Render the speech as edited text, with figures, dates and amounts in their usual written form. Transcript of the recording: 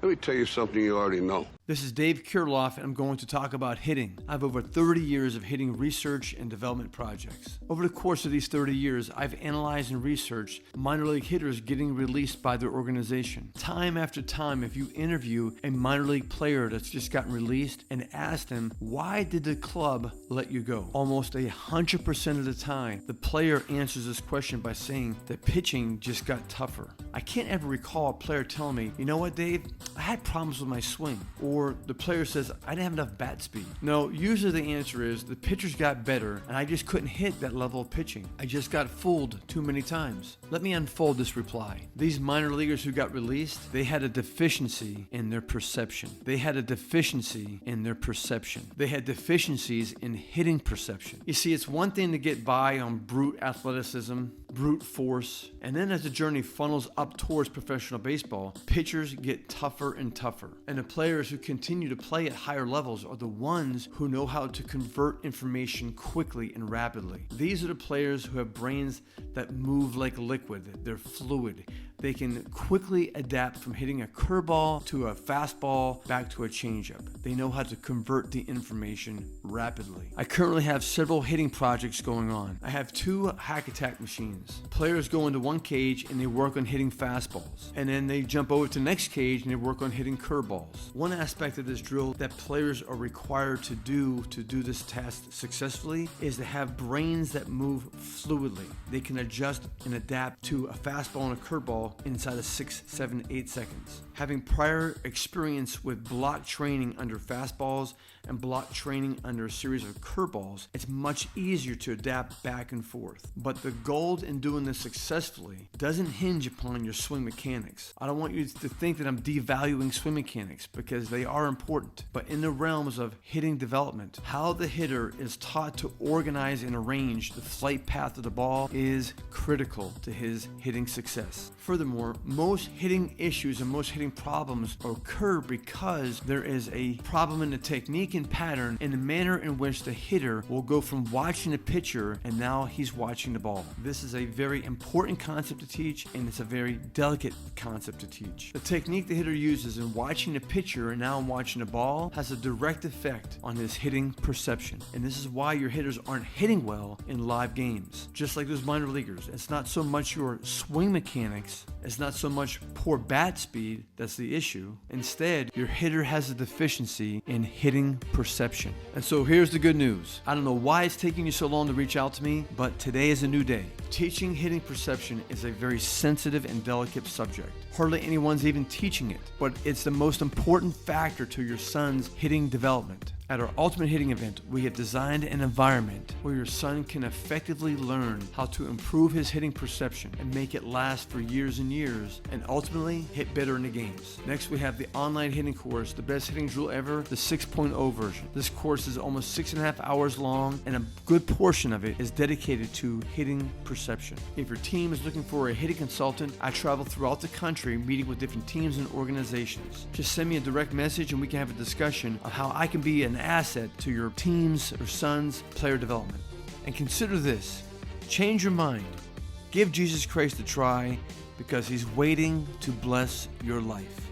Let me tell you something you already know. This is Dave KIRILLOFF, and I'm going to talk about hitting. I have over 30 years of hitting research and development projects. Over the course of these 30 years, I've analyzed and researched minor league hitters getting released by their organization. Time after time, if you interview a minor league player that's just gotten released and ask them, why did the club let you go? Almost 100% of the time, the player answers this question by saying the pitching just got tougher. I can't ever recall a player telling me, you know what, Dave, I had problems with my swing. Or the player says, I didn't have enough bat speed. No, usually the answer is the pitchers got better and I just couldn't hit that level of pitching. I just got fooled too many times. Let me unfold this reply. These minor leaguers who got released, they had a deficiency in their perception. They had a deficiency in their perception. They had deficiencies in hitting perception. You see, it's one thing to get by on brute athleticism, brute force, and then as the journey funnels up towards professional baseball, pitchers get tougher and tougher. And the players who continue to play at higher levels are the ones who know how to convert information quickly and rapidly. These are the players who have brains that move like liquid. They're fluid. They can quickly adapt from hitting a curveball to a fastball back to a changeup. They know how to convert the information rapidly. I currently have several hitting projects going on. I have 2 hack attack machines. Players go into one cage and they work on hitting fastballs. And then they jump over to the next cage and they work on hitting curveballs. One aspect of this drill that players are required to do this task successfully is to have brains that move fluidly. They can adjust and adapt to a fastball and a curveball inside of 6, 7, 8 seconds. Having prior experience with block training under fastballs and block training under a series of curveballs, it's much easier to adapt back and forth. But the gold in doing this successfully doesn't hinge upon your swing mechanics. I don't want you to think that I'm devaluing swing mechanics because they are important. But in the realms of hitting development, how the hitter is taught to organize and arrange the flight path of the ball is critical to his hitting success. Furthermore, most hitting issues and most hitting problems occur because there is a problem in the technique and pattern in the manner in which the hitter will go from watching the pitcher and now he's watching the ball. This is a very important concept to teach, and it's a very delicate concept to teach. The technique the hitter uses in watching the pitcher and now watching the ball has a direct effect on his hitting perception. And this is why your hitters aren't hitting well in live games. Just like those minor leaguers, it's not so much your swing mechanics, it's not so much poor bat speed that's the issue. Instead, your hitter has a deficiency in hitting perception. And so here's the good news. I don't know why it's taking you so long to reach out to me, but today is a new day. Teaching hitting perception is a very sensitive and delicate subject. Hardly anyone's even teaching it, but it's the most important factor to your son's hitting development. At our Ultimate Hitting event, we have designed an environment where your son can effectively learn how to improve his hitting perception and make it last for years and years, and ultimately hit better in the games. Next, we have the online hitting course, the best hitting drill ever, the 6.0 version. This course is almost 6.5 hours long, and a good portion of it is dedicated to hitting perception. If your team is looking for a hitting consultant, I travel throughout the country meeting with different teams and organizations. Just send me a direct message and we can have a discussion of how I can be an asset to your team's or son's player development. And consider this, change your mind. Give Jesus Christ a try because he's waiting to bless your life.